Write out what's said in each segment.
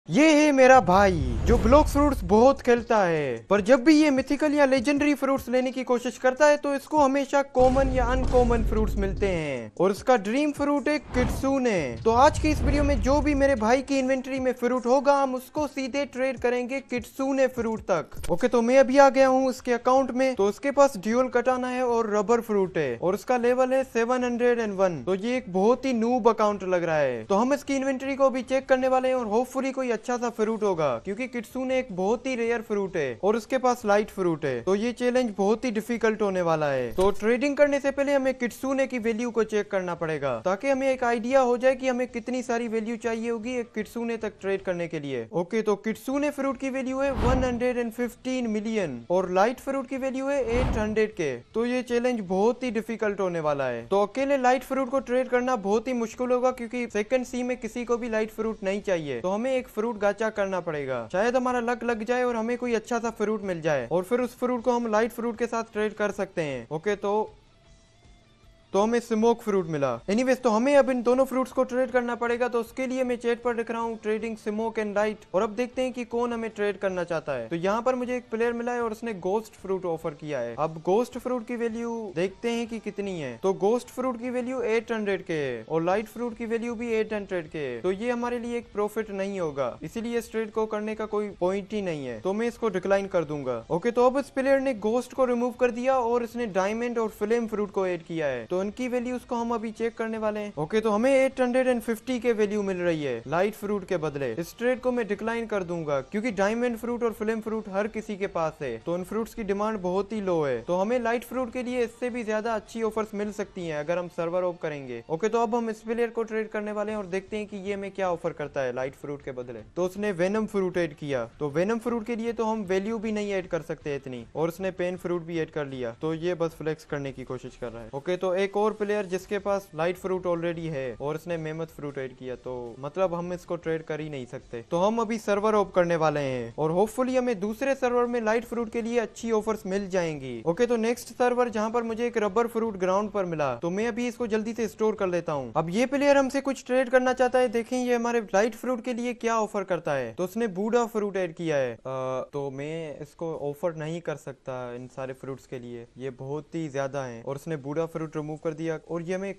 ये है मेरा भाई जो ब्लॉक फ्रूट्स बहुत खेलता है, पर जब भी ये मिथिकल या लेजेंडरी फ्रूट्स लेने की कोशिश करता है तो इसको हमेशा कॉमन या अनकॉमन फ्रूट्स मिलते हैं और उसका ड्रीम फ्रूट है किट्सूने। तो आज की इस वीडियो में जो भी मेरे भाई की इन्वेंटरी में फ्रूट होगा हम उसको सीधे ट्रेड करेंगे किट्सूने फ्रूट तक। ओके, तो मैं अभी आ गया हूँ उसके अकाउंट में। तो उसके पास ड्यूल कटाना है और रबर फ्रूट है और उसका लेवल है 701। तो ये एक बहुत ही नूब अकाउंट लग रहा है। तो हम इसकी इन्वेंटरी को भी चेक करने वाले हैं और होपफुली कोई अच्छा सा फ्रूट होगा, क्योंकि किट्सूने एक बहुत ही रेयर फ्रूट है और उसके पास लाइट फ्रूट है। तो ये चैलेंज बहुत ही डिफिकल्ट होने वाला है। तो ट्रेडिंग करने से पहले हमें किट्सूने की वैल्यू को चेक करना पड़ेगा ताकि हमें एक आइडिया हो जाए कि हमें कितनी सारी वैल्यू चाहिए होगी एक किट्सूने तक ट्रेड करने के लिए। ओके, तो किट्सूने फ्रूट की वैल्यू है 115 मिलियन और लाइट फ्रूट की वैल्यू है 800 के। तो ये चैलेंज बहुत ही डिफिकल्ट होने वाला है। तो अकेले लाइट फ्रूट को ट्रेड करना बहुत ही मुश्किल होगा, क्योंकि सेकंड सी में किसी को भी लाइट फ्रूट नहीं चाहिए। तो हमें एक फ्रूट गाचा करना पड़ेगा, शायद हमारा लक लग जाए और हमें कोई अच्छा सा फ्रूट मिल जाए और फिर उस फ्रूट को हम लाइट फ्रूट के साथ ट्रेड कर सकते हैं। ओके, तो हमें स्मोक फ्रूट मिला। एनीवेज, तो हमें अब इन दोनों फ्रूट्स को ट्रेड करना पड़ेगा। तो उसके लिए मैं चैट पर लिख रहा हूँ ट्रेडिंग स्मोक एंड लाइट, और अब देखते हैं कि कौन हमें ट्रेड करना चाहता है। तो यहाँ पर मुझे एक प्लेयर मिला है और उसने गोस्ट फ्रूट ऑफर किया है। अब गोस्ट फ्रूट की वैल्यू देखते हैं कि कितनी है। तो गोस्ट फ्रूट की वैल्यू 800 के है और लाइट फ्रूट की वैल्यू भी 800 के है। तो ये हमारे लिए एक प्रॉफिट नहीं होगा, इसीलिए इस ट्रेड को करने का कोई पॉइंट ही नहीं है। तो मैं इसको डिक्लाइन कर दूंगा। ओके, तो अब इस प्लेयर ने गोस्ट को रिमूव कर दिया और इसने डायमंड और फ्लेम फ्रूट को ऐड किया है। तो उनकी वैल्यू उसको हम अभी चेक करने वाले हैं। ओके, तो हमें 850 के वैल्यू मिल रही है लाइट फ्रूट के बदले। इस ट्रेड को मैं डिक्लाइन कर दूंगा, क्योंकि डायमंड फ्रूट और फ्लेम फ्रूट हर किसी के पास है। तो उन फ्रूट्स की डिमांड बहुत ही लो है। तो हमें लाइट फ्रूट के लिए इससे भी ज्यादा अच्छी ऑफर्स मिल सकती हैं अगर हम सर्वर ऑफ करेंगे। ओके, तो अब हम इस प्लेयर को ट्रेड करने वाले हैं और देखते हैं कि ये हमें क्या ऑफर करता है लाइट फ्रूट के बदले। तो उसने वेनम फ्रूट ऐड किया। तो वेनम फ्रूट के लिए तो हम वैल्यू भी नहीं ऐड कर सकते इतनी, और उसने पेन फ्रूट भी ऐड कर लिया। तो ये बस फ्लेक्स करने की कोशिश कर रहा है। ओके, तो एक और प्लेयर जिसके पास लाइट फ्रूट ऑलरेडी है और इसने मेमथ फ्रूट ऐड किया, तो मतलब हम इसको ट्रेड कर ही नहीं सकते। तो हम अभी सर्वर ओप करने वाले हैं और होपफुली हमें दूसरे सर्वर में लाइट फ्रूट के लिए अच्छी ऑफर्स मिल जाएंगी। ओके, तो नेक्स्ट सर्वर जहां पर मुझे एक रबर फ्रूट ग्राउंड पर मिला, तो मैं अभी इसको जल्दी से स्टोर कर लेता हूँ। अब ये प्लेयर हमसे कुछ ट्रेड करना चाहता है। देखें ये हमारे लाइट फ्रूट के लिए क्या ऑफर करता है। तो उसने बूढ़ा फ्रूट ऐड किया है। तो मैं इसको ऑफर नहीं कर सकता इन सारे फ्रूट्स के लिए, ये बहुत ही ज्यादा है। और उसने बूढ़ा फ्रूट रिमूव कर दिया और ये हमें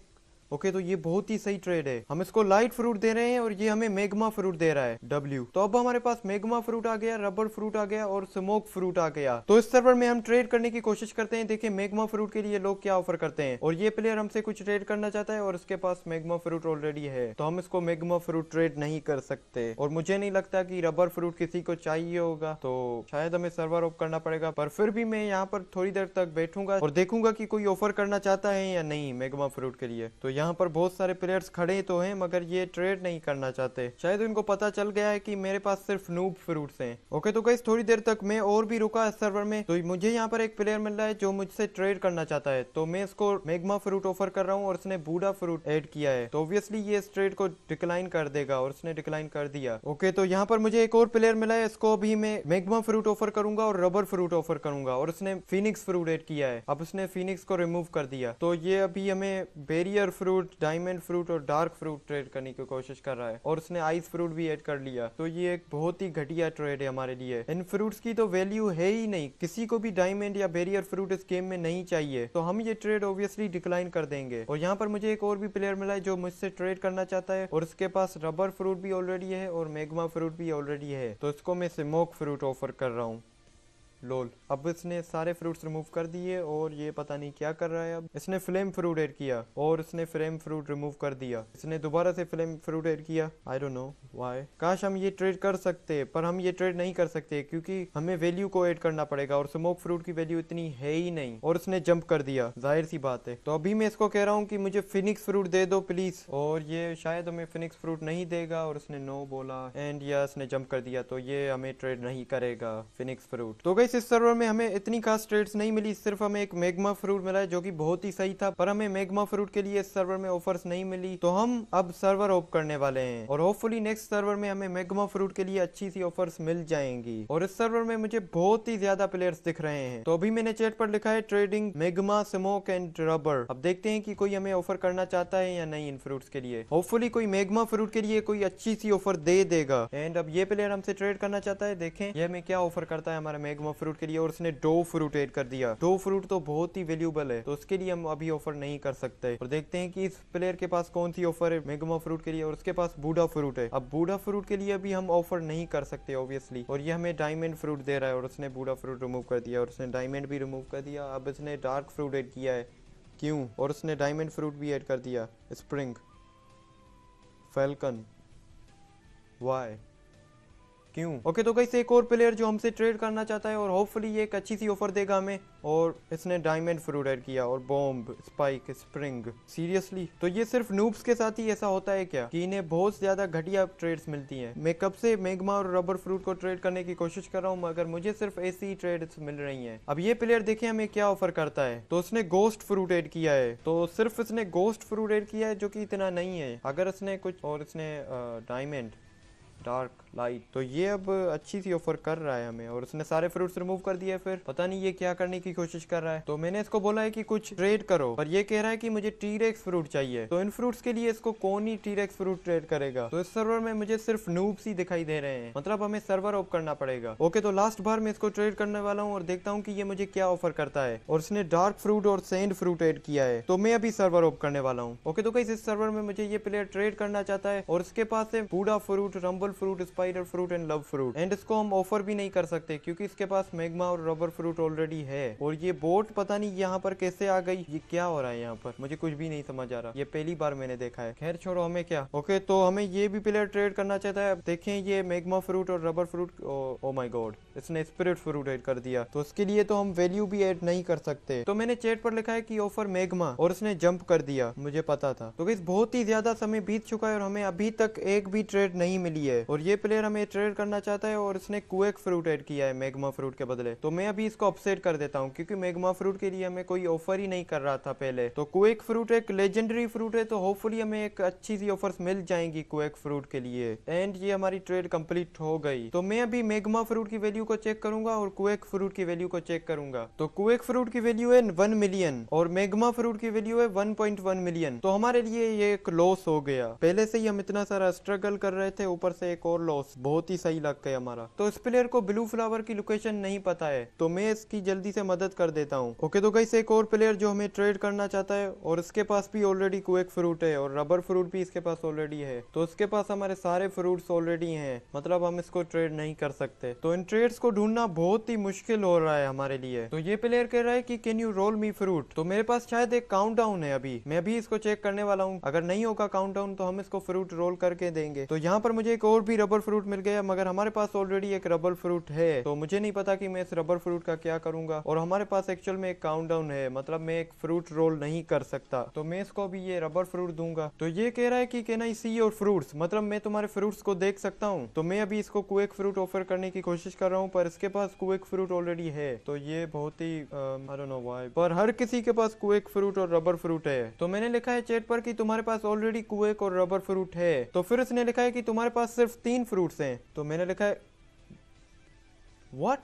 ओके, तो ये बहुत ही सही ट्रेड है। हम इसको लाइट फ्रूट दे रहे हैं और ये हमें मेगमा फ्रूट दे रहा है डब्ल्यू। तो अब हमारे पास मेगमा फ्रूट आ गया, रबर फ्रूट आ गया और स्मोक फ्रूट आ गया। तो इस सर्वर में हम ट्रेड करने की कोशिश करते हैं। देखिए मेगमा फ्रूट के लिए लोग क्या ऑफर करते हैं, और ये प्लेयर हमसे कुछ ट्रेड करना चाहता है और उसके पास मेगमा फ्रूट ऑलरेडी है। तो हम इसको मेगमा फ्रूट ट्रेड नहीं कर सकते, और मुझे नहीं लगता कि रबर फ्रूट किसी को चाहिए होगा। तो शायद हमें सर्वर ऑफ करना पड़ेगा, पर फिर भी मैं यहाँ पर थोड़ी देर तक बैठूंगा और देखूंगा कि कोई ऑफर करना चाहता है या नहीं मेगमा फ्रूट के लिए। तो यहाँ पर बहुत सारे प्लेयर्स खड़े तो हैं, मगर ये ट्रेड नहीं करना चाहते। शायद उनको पता चल गया है कि मेरे पास सिर्फ नूब फ्रूट्स हैं। ओके, तो गाइस थोड़ी देर तक मैं और भी रुका इस सर्वर में। तो मुझे यहाँ पर एक प्लेयर मिल रहा है जो मुझसे ट्रेड करना चाहता है। तो मैं इसको मेगमा फ्रूट ऑफर कर रहा हूँ और उसने बूढ़ा फ्रूट ऐड किया है। तो ऑब्वियसली ये इस ट्रेड को डिक्लाइन कर देगा और उसने डिक्लाइन कर दिया। ओके, तो यहाँ पर मुझे एक और प्लेयर मिला है, इसको भी मैं मेगमा फ्रूट ऑफर करूंगा और रबर फ्रूट ऑफर करूंगा, और उसने फिनिक्स फ्रूट ऐड किया है। अब उसने फिनिक्स को रिमूव कर दिया। तो ये अभी हमें बैरियर फ्रूट, डायमंड फ्रूट और डार्क फ्रूट ट्रेड करने की कोशिश कर रहा है, और उसने आइस फ्रूट भी ऐड कर लिया। तो ये एक बहुत ही घटिया ट्रेड है हमारे लिए। इन फ्रूट्स की तो वैल्यू है ही नहीं, किसी को भी डायमंड या बैरियर फ्रूट इस गेम में नहीं चाहिए। तो हम ये ट्रेड ऑब्वियसली डिक्लाइन कर देंगे। और यहाँ पर मुझे एक और भी प्लेयर मिला है जो मुझसे ट्रेड करना चाहता है, और उसके पास रबर फ्रूट भी ऑलरेडी है और मेगमा फ्रूट भी ऑलरेडी है। तो इसको मैं स्मोक फ्रूट ऑफर कर रहा हूँ। लोल, अब इसने सारे फ्रूट्स रिमूव कर दिए और ये पता नहीं क्या कर रहा है। अब इसने फ्लेम फ्रूट ऐड किया और इसने फ्लेम फ्रूट रिमूव कर दिया। इसने दोबारा से फ्लेम फ्रूट ऐड किया। I don't know why. काश हम ये ट्रेड कर सकते, पर हम ये ट्रेड नहीं कर सकते क्योंकि हमें वैल्यू को ऐड करना पड़ेगा, और स्मोक फ्रूट की वैल्यू इतनी है ही नहीं। और उसने जंप कर दिया, जाहिर सी बात है। तो अभी मैं इसको कह रहा हूँ कि मुझे फिनिक्स फ्रूट दे दो प्लीज, और ये शायद हमें फिनिक्स फ्रूट नहीं देगा, और उसने नो बोला एंड यस ने जंप कर दिया। तो ये हमें ट्रेड नहीं करेगा फिनिक्स फ्रूट। तो गाइस गाइस इस सर्वर में हमें इतनी खास ट्रेड्स नहीं मिली, सिर्फ हमें एक मैग्मा फ्रूट मिला है जो कि बहुत ही सही था, पर हमें मैग्मा फ्रूट के लिए इस सर्वर में ऑफर्स नहीं मिली। तो हम अब सर्वर ओप करने वाले हैं और होपफुली नेक्स्ट सर्वर में हमें मैग्मा फ्रूट के लिए अच्छी सी ऑफर्स मिल जाएंगी। और इस सर्वर में मुझे बहुत ही ज्यादा प्लेयर्स दिख रहे हैं। तो अभी मैंने चैट पर लिखा है trading magma smoke and rubber. अब देखते हैं कि कोई हमें ऑफर करना चाहता है या नहीं इन फ्रूट्स के लिए। होपफुली कोई मैग्मा फ्रूट के लिए कोई अच्छी सी ऑफर दे देगा। एंड अब ये प्लेयर हमसे ट्रेड करना चाहता है, देखें ये हमें क्या ऑफर करता है हमारा मैग्मा फ्रूट के लिए। और उसने डो फ्रूट ऐड कर दिया। डो फ्रूट तो बहुत ही वैल्यूएबल है, तो उसके लिए हम अभी ऑफर नहीं कर सकते। और देखते हैं कि इस प्लेयर के पास कौन सी ऑफर है मैग्मा फ्रूट के लिए। और उसके पास बूढ़ा फ्रूट है। अब बूढ़ा फ्रूट के लिए अभी हम ऑफर नहीं कर सकते ऑब्वियसली। और ये हमें डायमंड फ्रूट दे रहा है और उसने बूढ़ा फ्रूट रिमूव कर दिया और उसने डायमंड भी रिमूव कर दिया। अब इसने डार्क फ्रूट ऐड किया है, क्यों? और उसने डायमंड फ्रूट भी ऐड कर दिया, स्प्रिंग, फैल्कन, वाई, क्यों? ओके तो गाइस एक और प्लेयर जो हमसे ट्रेड करना चाहता है और होपफुली ये एक अच्छी सी ऑफर देगा हमें। और इसने डायमंड फ्रूट ऐड किया और बॉम्ब, स्पाइक, स्प्रिंग। सीरियसली? तो ये सिर्फ नूब्स के साथ ही ऐसा होता है क्या कि इन्हें बहुत ज्यादा घटिया ट्रेड्स मिलती हैं? मैं कब से मैग्मा और रबर फ्रूट को ट्रेड करने की कोशिश कर रहा हूँ मगर मुझे सिर्फ ऐसी ही ट्रेड्स मिल रही हैं। अब ये प्लेयर देखे हमें क्या ऑफर करता है। तो उसने गोस्ट फ्रूट ऐड किया है। तो सिर्फ इसने गोस्ट फ्रूट ऐड किया है जो कि इतना नहीं है। अगर इसने कुछ और इसने डायमंड, डार्क, लाइट, तो ये अब अच्छी सी ऑफर कर रहा है हमें। और उसने सारे फ्रूट्स रिमूव कर दिए। फिर पता नहीं ये क्या करने की कोशिश कर रहा है। तो मैंने इसको बोला है कि कुछ ट्रेड करो, पर ये कह रहा है कि मुझे टीरेक्स फ्रूट चाहिए। तो इन फ्रूट्स के लिए इसको कौन ही टीरेक्स फ्रूट ट्रेड करेगा? तो इस सर्वर में मुझे सिर्फ नूब्स ही दिखाई दे रहे हैं, मतलब हमें सर्वर ओप करना पड़ेगा। ओके तो लास्ट बार मैं इसको ट्रेड करने वाला हूँ और देखता हूँ कि ये मुझे क्या ऑफर करता है। और इसने डार्क फ्रूट और सैंड फ्रूट ऐड किया है, तो मैं अभी सर्वर ओप करने वाला हूँ। ओके तो गाइस इस सर्वर में मुझे ये प्लेयर ट्रेड करना चाहता है और उसके पास है बूढ़ा fruit, rumble fruit, spider fruit and love fruit. And इसको हम ऑफर भी नहीं कर सकते क्योंकि इसके पास मैग्मा और रबर फ्रूट ऑलरेडी है। और ये बोट पता नहीं यहाँ पर कैसे आ गई, ये क्या हो रहा है यहाँ पर, मुझे कुछ भी नहीं समझ आ रहा। ये पहली बार मैंने देखा है। खैर छोड़ो, हमें क्या। ओके तो हमें ये भी प्लेयर ट्रेड करना चाहता है। अब देखें ये मैग्मा फ्रूट और rubber fruit, O my God, इसने स्पिरिट फ्रूट ऐड कर दिया। तो उसके लिए तो हम वैल्यू भी ऐड नहीं कर सकते। तो मैंने चैट पर लिखा है कि ऑफर मैग्मा और उसने जंप कर दिया, मुझे पता था। तो गाइस बहुत ही ज्यादा समय बीत चुका है और हमें अभी तक एक भी ट्रेड नहीं मिली है। और ये प्लेयर हमें ट्रेड करना चाहता है और इसने क्वेक फ्रूट ऐड किया है मैग्मा फ्रूट के बदले। तो मैं अभी इसको अपसेट कर देता हूँ क्योंकि मैग्मा फ्रूट के लिए हमें कोई ऑफर ही नहीं कर रहा था पहले। तो क्वेक फ्रूट एक लेजेंडरी फ्रूट है, तो होपफुली हमें एक अच्छी सी ऑफर्स मिल जाएंगी क्वेक फ्रूट के लिए। एंड ये हमारी ट्रेड कंप्लीट हो गई। तो मैं अभी मैग्मा फ्रूट की वैल्यू को चेक करूंगा और क्वेक फ्रूट की वैल्यू को चेक करूंगा। तो क्वेक फ्रूट की वैल्यू है 1 मिलियन और मैग्मा फ्रूट की वैल्यू है 1.1 मिलियन। तो हमारे लिए ये एक लॉस हो गया। पहले से ही हम इतना सारा स्ट्रगल कर रहे थे, ऊपर से एक और लॉस, बहुत ही सही लग गया हमारा। तो इस प्लेयर को ब्लू फ्लावर की लोकेशन नहीं पता है, तो मैं इसकी जल्दी से मदद कर देता हूँ। ओके तो गाइस एक और प्लेयर जो हमें ट्रेड करना चाहता है और इसके पास भी ऑलरेडी क्वेक फ्रूट है और रबर फ्रूट भी इसके पास ऑलरेडी है। तो उसके पास हमारे सारे फ्रूट्स ऑलरेडी हैं, मतलब हम इसको ट्रेड नहीं कर सकते। तो इन ट्रेड्स को ढूंढना बहुत ही मुश्किल हो रहा है हमारे लिए। तो ये प्लेयर कह रहा है कि can you roll me fruit. तो मेरे पास शायद एक काउंटडाउन है, अभी मैं भी इसको चेक करने वाला हूँ। अगर नहीं होगा काउंटडाउन तो हम इसको फ्रूट रोल करके देंगे। तो यहाँ पर मुझे एक और भी रबर फ्रूट मिल गया, मगर हमारे पास ऑलरेडी एक रबर फ्रूट है। तो मुझे नहीं पता कि मैं इस रबर फ्रूट का क्या करूंगा। और हमारे पास एक्चुअल में एक काउंटडाउन है, मतलब मैं एक फ्रूट रोल नहीं कर सकता। तो मैं इसको भी ये रबर फ्रूट दूंगा। तो ये कह रहा है कि can I see your fruits, मतलब मैं तुम्हारे फ्रूट्स को देख सकता हूँ। तो मैं अभी इसको क्वेक फ्रूट ऑफर करने की कोशिश कर रहा हूँ, पर इसके पास क्वेक फ्रूट ऑलरेडी है। तो ये बहुत ही आई डोंट नो व्हाई, पर हर किसी के पास क्वेक फ्रूट और रबर फ्रूट है। तो मैंने लिखा है चैट पर कि तुम्हारे पास ऑलरेडी क्वेक और रबर फ्रूट है। तो फिर इसने लिखा है कि तुम्हारे पास सिर्फ 3 फ्रूट्स हैं। तो मैंने लिखा है व्हाट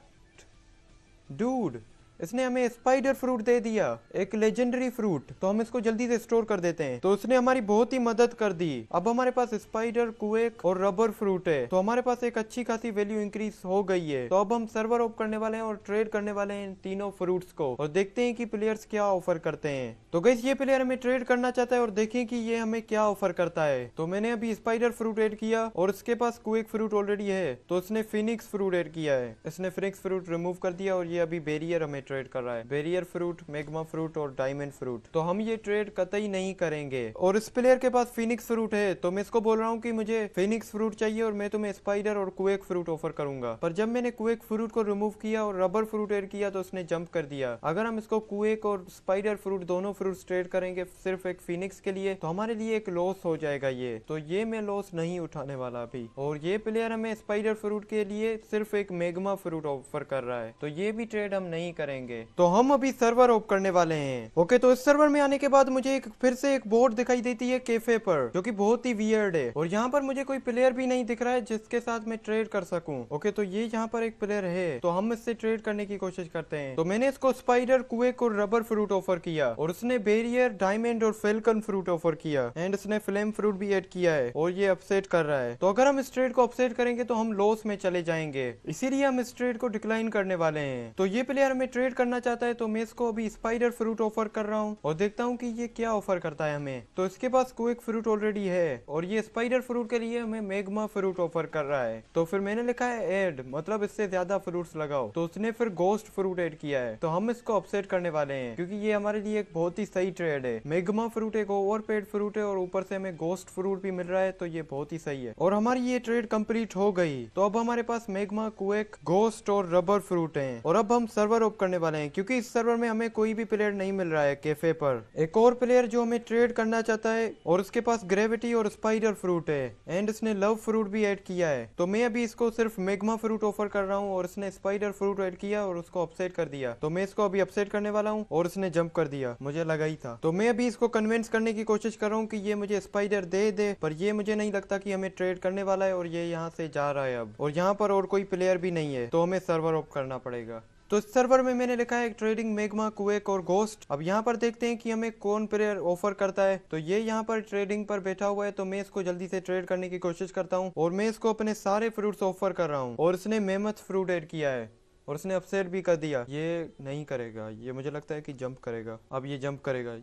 डूड, इसने हमें स्पाइडर फ्रूट दे दिया, एक लेजेंडरी फ्रूट। तो हम इसको जल्दी से स्टोर कर देते हैं। तो उसने हमारी बहुत ही मदद कर दी। अब हमारे पास स्पाइडर, क्वेक और रबर फ्रूट है। तो हमारे पास एक अच्छी खासी वैल्यू इंक्रीज हो गई है। तो अब हम सर्वर ओप करने वाले हैं और ट्रेड करने वाले हैं इन तीनों फ्रूट्स को और देखते हैं कि प्लेयर्स क्या ऑफर करते हैं। तो गाइस ये प्लेयर हमें ट्रेड करना चाहता है और देखें कि ये हमें क्या ऑफर करता है। तो मैंने अभी स्पाइडर फ्रूट ऐड किया और उसके पास क्वेक फ्रूट ऑलरेडी है। तो उसने फिनिक्स फ्रूट ऐड किया है। इसने फिनिक्स फ्रूट रिमूव कर दिया और ये अभी बैरियर हमें ट्रेड कर रहा है, बैरियर फ्रूट, मैग्मा फ्रूट और डायमंड फ्रूट। तो हम ये ट्रेड कतई नहीं करेंगे। और इस प्लेयर के पास फिनिक्स फ्रूट है, तो मैं इसको बोल रहा हूँ कि मुझे फिनिक्स फ्रूट चाहिए और मैं तुम्हें स्पाइडर और क्वेक फ्रूट ऑफर करूंगा। पर जब मैंने क्वेक फ्रूट को रिमूव किया और रबर फ्रूट ऐड किया तो उसने जंप कर दिया। अगर हम इसको क्वेक और स्पाइडर फ्रूट दोनों फ्रूट ट्रेड करेंगे सिर्फ एक फिनिक्स के लिए, तो हमारे लिए एक लॉस हो जाएगा ये। तो ये मैं लॉस नहीं उठाने वाला अभी। और ये प्लेयर हमें स्पाइडर फ्रूट के लिए सिर्फ एक मैग्मा फ्रूट ऑफर कर रहा है, तो ये भी ट्रेड हम नहीं करेंगे। तो हम अभी सर्वर ओप करने वाले हैं। ओके, तो इस सर्वर में आने के बाद मुझे फिर से एक बोर्ड दिखाई देती है कैफे पर, जो कि बहुत ही वियर्ड है। और यहाँ पर मुझे कोई प्लेयर भी नहीं दिख रहा है जिसके साथ मैं ट्रेड कर सकूं। ओके, तो ये यहाँ पर एक प्लेयर है, तो हम इससे ट्रेड करने की कोशिश करते हैं। तो मैंने इसको स्पाइडर, क्वेक और रबर फ्रूट ऑफर किया और उसने बैरियर, डायमंड और फेल्कन फ्रूट ऑफर किया एंड उसने फ्लेम फ्रूट भी ऐड किया है और ये अपसेट कर रहा है। तो अगर हम इस ट्रेड को अपसेट करेंगे तो हम लॉस में चले जाएंगे, इसीलिए हम इस ट्रेड को डिक्लाइन करने वाले हैं। तो ये प्लेयर हमें ट्रेड करना चाहता है, तो मैं इसको अभी स्पाइडर फ्रूट ऑफर कर रहा हूँ और देखता हूँ कि ये क्या ऑफर करता है हमें। तो इसके पास क्विक फ्रूट ऑलरेडी है और ये स्पाइडर फ्रूट के लिए हमें मैग्मा फ्रूट ऑफर कर रहा है। तो फिर मैंने लिखा है ऐड, मतलब इससे ज्यादा फ्रूट्स लगाओ। तो उसने फिर गोस्ट फ्रूट ऐड किया है, तो हम इसको अपसेट करने वाले हैं क्योंकि ये हमारे लिए एक बहुत ही सही ट्रेड है। मैग्मा फ्रूट एक ओवरपेड फ्रूट है और ऊपर से हमें गोस्ट फ्रूट भी मिल रहा है, तो ये बहुत ही सही है। और हमारी ये ट्रेड कंप्लीट हो गई। तो अब हमारे पास मैग्मा, क्वेक, गोस्ट और रबर फ्रूट हैं। और अब हम सर्वर ओप करने वाले हैं क्योंकि इस सर्वर में हमें कोई भी प्लेयर नहीं मिल रहा है कैफे पर। एक और प्लेयर जो हमें ट्रेड करना चाहता है और उसके पास ग्रेविटी और स्पाइडर फ्रूट है एंड उसने लव फ्रूट भी ऐड किया है। तो मैं अभी इसको सिर्फ मैग्मा फ्रूट ऑफर कर रहा हूँ और उसने स्पाइडर फ्रूट ऐड किया और उसको अपसेट कर दिया। तो मैं इसको अभी अपसेट करने वाला हूँ और उसने जंप कर दिया, मुझे लगा ही था। तो मैं अभी इसको कन्विंस करने की कोशिश कर रहा हूँ कि ये मुझे स्पाइडर दे दे, पर ये मुझे नहीं लगता कि हमें ट्रेड करने वाला है और ये यहाँ से जा रहा है अब। और यहाँ पर और कोई प्लेयर भी नहीं है, तो हमें सर्वर ऑफ करना पड़ेगा। तो इस सर्वर में मैंने लिखा है ट्रेडिंग मैग्मा, क्वेक और गोस्ट। अब यहाँ पर देखते हैं कि हमें कौन प्लेयर ऑफर करता है। तो ये यहाँ पर ट्रेडिंग पर बैठा हुआ है, तो मैं इसको जल्दी से ट्रेड करने की कोशिश करता हूँ और मैं इसको अपने सारे फ्रूट्स ऑफर कर रहा हूँ। और इसने मेमथ फ्रूट ऐड किया है और उसने अपसेट भी कर दिया। ये नहीं करेगा, ये मुझे लगता है कि जंप करेगा। अब ये जंप करेगा,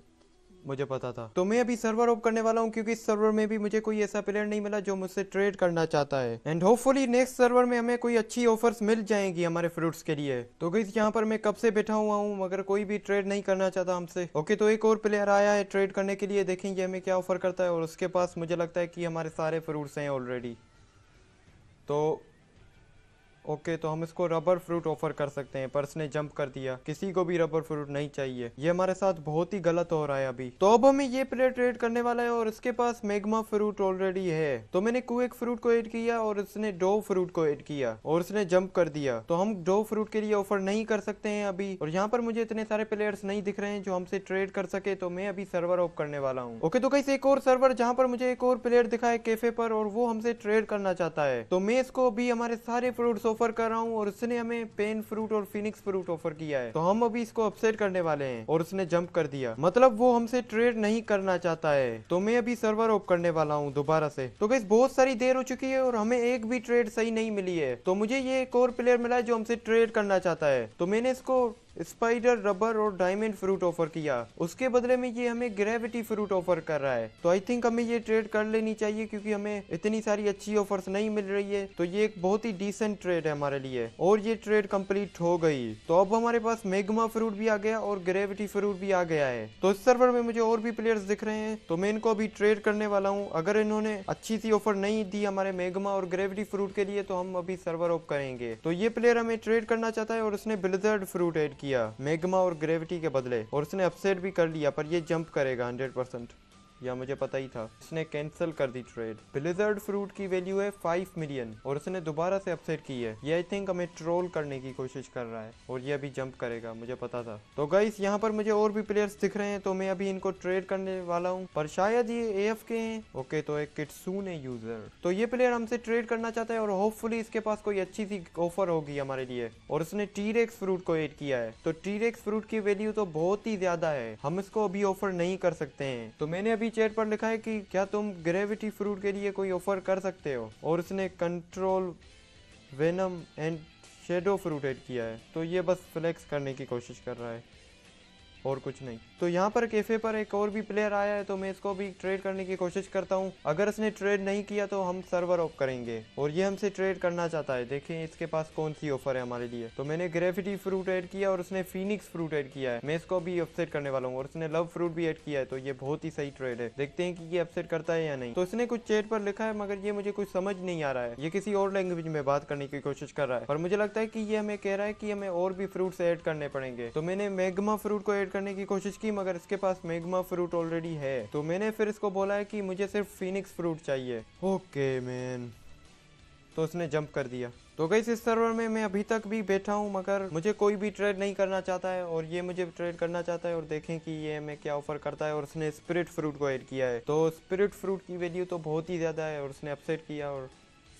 मुझे पता था। तो मैं अभी सर्वर ओप करने वाला हूँ क्योंकि इस सर्वर में भी मुझे कोई ऐसा प्लेयर नहीं मिला जो मुझसे ट्रेड करना चाहता है। एंड होपफुली नेक्स्ट सर्वर में हमें कोई अच्छी ऑफर्स मिल जाएंगी हमारे फ्रूट्स के लिए। तो गाइस यहाँ पर मैं कब से बैठा हुआ हूँ मगर कोई भी ट्रेड नहीं करना चाहता हमसे। ओके, तो एक और प्लेयर आया है ट्रेड करने के लिए, देखेंगे हमें क्या ऑफर करता है। और उसके पास मुझे लगता है कि हमारे सारे फ्रूट्स हैं ऑलरेडी। तो ओके, तो हम इसको रबर फ्रूट ऑफर कर सकते हैं, पर इसने जंप कर दिया। किसी को भी रबर फ्रूट नहीं चाहिए, ये हमारे साथ बहुत ही गलत हो रहा है अभी। तो अब हमें ये प्लेयर ट्रेड करने वाला है और इसके पास मैग्मा फ्रूट ऑलरेडी है। तो मैंने क्वेक फ्रूट को ऐड किया और इसने डो फ्रूट को ऐड किया और इसने जंप कर दिया। तो हम डो फ्रूट के लिए ऑफर नहीं कर सकते हैं अभी। और यहाँ पर मुझे इतने सारे प्लेयर्स नहीं दिख रहे हैं जो हमसे ट्रेड कर सके, तो मैं अभी सर्वर ऑफ करने वाला हूँ। ओके, तो कैसे एक और सर्वर जहाँ पर मुझे एक और प्लेयर दिखा है कैफे पर और वो हमसे ट्रेड करना चाहता है। तो मैं इसको अभी हमारे सारे फ्रूट्स ऑफर कर रहा हूँ और उसने हमें पेन फ्रूट और फिनिक्स फ्रूट ऑफर किया है। तो हम अभी इसको अपसेट करने वाले हैं और उसने जंप कर दिया, मतलब वो हमसे ट्रेड नहीं करना चाहता है। तो मैं अभी सर्वर ऑफ करने वाला हूँ दोबारा से। तो गाइस बहुत सारी देर हो चुकी है और हमें एक भी ट्रेड सही नहीं मिली है। तो मुझे ये एक और प्लेयर मिला है जो हमसे ट्रेड करना चाहता है। तो मैंने इसको स्पाइडर, रबर और डायमंड फ्रूट ऑफर किया, उसके बदले में ये हमें ग्रेविटी फ्रूट ऑफर कर रहा है। तो आई थिंक हमें ये ट्रेड कर लेनी चाहिए क्योंकि हमें इतनी सारी अच्छी ऑफर्स नहीं मिल रही है। तो ये एक बहुत ही डिसेंट ट्रेड है हमारे लिए और ये ट्रेड कंप्लीट हो गई। तो अब हमारे पास मैग्मा फ्रूट भी आ गया और ग्रेविटी फ्रूट भी आ गया है। तो इस सर्वर में मुझे और भी प्लेयर्स दिख रहे हैं, तो मैं इनको अभी ट्रेड करने वाला हूँ। अगर इन्होंने अच्छी सी ऑफर नहीं दी हमारे मैग्मा और ग्रेविटी फ्रूट के लिए, तो हम अभी सर्वर ऑफ करेंगे। तो ये प्लेयर हमें ट्रेड करना चाहता है और उसने ब्लिज़र्ड फ्रूट ऐड किया मैग्मा और ग्रेविटी के बदले, और उसने अपसेट भी कर लिया, पर ये जंप करेगा 100%, या मुझे पता ही था। इसने कैंसिल कर दी ट्रेड। ब्लिज़र्ड फ्रूट की वैल्यू है 5 मिलियन और उसने दोबारा से अपसेट की है। ये आई थिंक हमें ट्रोल करने की कोशिश कर रहा है और ये अभी जंप करेगा, मुझे पता था। तो गाइस यहाँ पर मुझे और भी प्लेयर्स दिख रहे हैं, तो मैं अभी इनको ट्रेड करने वाला हूँ, पर शायद ये AFK हैं। ओके, तो एक किट्सूने यूजर, तो ये प्लेयर हमसे ट्रेड करना चाहता है और होपफुली इसके पास कोई अच्छी सी ऑफर होगी हमारे लिए। और उसने टीरेक्स फ्रूट को ऐड किया है। तो टीरेक्स फ्रूट की वैल्यू तो बहुत ही ज्यादा है, हम इसको अभी ऑफर नहीं कर सकते हैं। तो मैंने अभी चैट पर लिखा है कि क्या तुम ग्रेविटी फ्रूट के लिए कोई ऑफर कर सकते हो, और उसने control, venom and shadow fruit add किया है। तो ये बस फ्लेक्स करने की कोशिश कर रहा है। और कुछ नहीं। तो यहाँ पर कैफे पर एक और भी प्लेयर आया है, तो मैं इसको भी ट्रेड करने की कोशिश करता हूँ। अगर इसने ट्रेड नहीं किया तो हम सर्वर ऑफ करेंगे, और ये हमसे ट्रेड करना चाहता है। देखें इसके पास कौन सी ऑफर है हमारे लिए। तो मैंने ग्रेविटी फ्रूट ऐड किया और उसने फीनिक्स फ्रूट ऐड किया है। मैं इसको भी अपसेट करने वाला हूँ, और उसने लव फ्रूट भी ऐड किया है। तो ये बहुत ही सही ट्रेड है, देखते हैं कि ये अपसेट करता है या नहीं। तो इसने कुछ चैट पर लिखा है, मगर ये मुझे कुछ समझ नहीं आ रहा है। ये किसी और लैंग्वेज में बात करने की कोशिश कर रहा है, और मुझे लगता है कि ये हमें कह रहा है कि हमें और भी फ्रूट्स ऐड करने पड़ेंगे। तो मैंने मैग्मा फ्रूट को ऐड करने की कोशिश की, मगर इसके पास मैग्मा फ्रूट ऑलरेडी है। तो मैंने फिर इसको बोला है कि मुझे सिर्फ फीनिक्स फ्रूट चाहिए। ओके मैन, तो उसने जंप कर दिया। तो गाइस इस सर्वर में मैं अभी तक भी बैठा हूँ, मगर मुझे कोई भी ट्रेड नहीं करना चाहता है, और ये मुझे ट्रेड करना चाहता है। और देखें कि ये हमें क्या ऑफर करता है। और उसने स्पिरिट फ्रूट को ऐड किया है। तो स्पिरिट फ्रूट की वैल्यू तो बहुत ही ज्यादा है, और उसने अपसेट किया और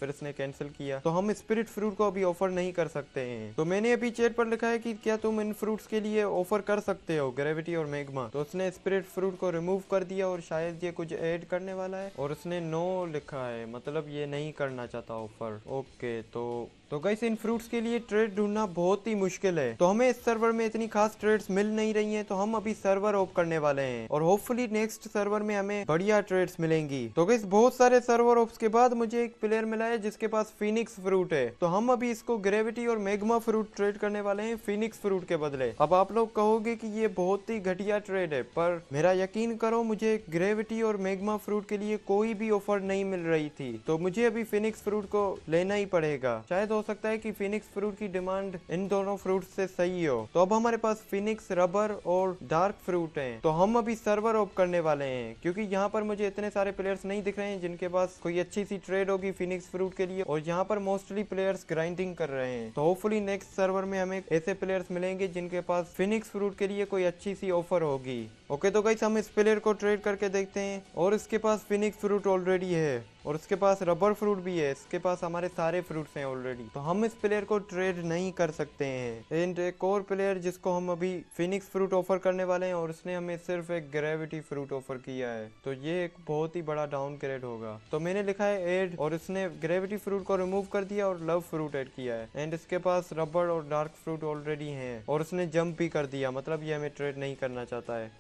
फिर इसने कैंसिल किया। तो हम स्पिरिट फ्रूट को अभी ऑफर नहीं कर सकते हैं। तो मैंने अभी चैट पर लिखा है कि क्या तुम इन फ्रूट्स के लिए ऑफर कर सकते हो, ग्रेविटी और मैग्मा। तो उसने स्पिरिट फ्रूट को रिमूव कर दिया, और शायद ये कुछ ऐड करने वाला है, और उसने नो लिखा है, मतलब ये नहीं करना चाहता ऑफर। ओके, तो गाइस इन फ्रूट्स के लिए ट्रेड ढूंढना बहुत ही मुश्किल है। तो हमें इस सर्वर में इतनी खास ट्रेड्स मिल नहीं रही हैं, तो हम अभी सर्वर ऑफ करने वाले हैं, और होपफुली नेक्स्ट सर्वर में हमें बढ़िया ट्रेड्स मिलेंगी। तो गाइस बहुत सारे सर्वर ऑफ्स के बाद मुझे एक प्लेयर मिला है जिसके पास फीनिक्स फ्रूट है। तो हम अभी इसको ग्रेविटी और मैग्मा फ्रूट ट्रेड करने वाले हैं फीनिक्स फ्रूट के बदले। अब आप लोग कहोगे कि ये बहुत ही घटिया ट्रेड है, पर मेरा यकीन करो, मुझे ग्रेविटी और मैग्मा फ्रूट के लिए कोई भी ऑफर नहीं मिल रही थी। तो मुझे अभी फीनिक्स फ्रूट को लेना ही पड़ेगा। शायद हो सकता है कि फीनिक्स फ्रूट की डिमांड इन दोनों फ्रूट से सही हो। तो अब हमारे पास फीनिक्स, रबर और डार्क फ्रूट हैं। तो हम अभी सर्वर ऑफ करने वाले हैं, क्योंकि यहाँ पर मुझे इतने सारे प्लेयर्स नहीं दिख रहे हैं जिनके पास कोई अच्छी सी ट्रेड होगी फीनिक्स फ्रूट के लिए, और यहाँ पर मोस्टली प्लेयर्स ग्राइंडिंग कर रहे हैं। तो होपफुली नेक्स्ट सर्वर में हमें ऐसे प्लेयर्स मिलेंगे जिनके पास फीनिक्स फ्रूट के लिए कोई अच्छी सी ऑफर होगी। ओके, तो गाइस हम इस प्लेयर को ट्रेड करके देखते हैं, और इसके पास फीनिक्स फ्रूट ऑलरेडी है, और उसके पास रबर फ्रूट भी है। इसके पास हमारे सारे फ्रूट्स हैं ऑलरेडी। तो हम इस प्लेयर को ट्रेड नहीं कर सकते हैं। एंड एक और प्लेयर जिसको हम अभी फीनिक्स फ्रूट ऑफर करने वाले हैं, और उसने हमें सिर्फ एक ग्रेविटी फ्रूट ऑफर किया है। तो ये एक बहुत ही बड़ा डाउन ग्रेड होगा। तो मैंने लिखा है एड, और उसने ग्रेविटी फ्रूट को रिमूव कर दिया और लव फ्रूट ऐड किया है। एंड इसके पास रबर और डार्क फ्रूट ऑलरेडी है, और उसने जंप भी कर दिया, मतलब ये हमें ट्रेड नहीं करना चाहता है।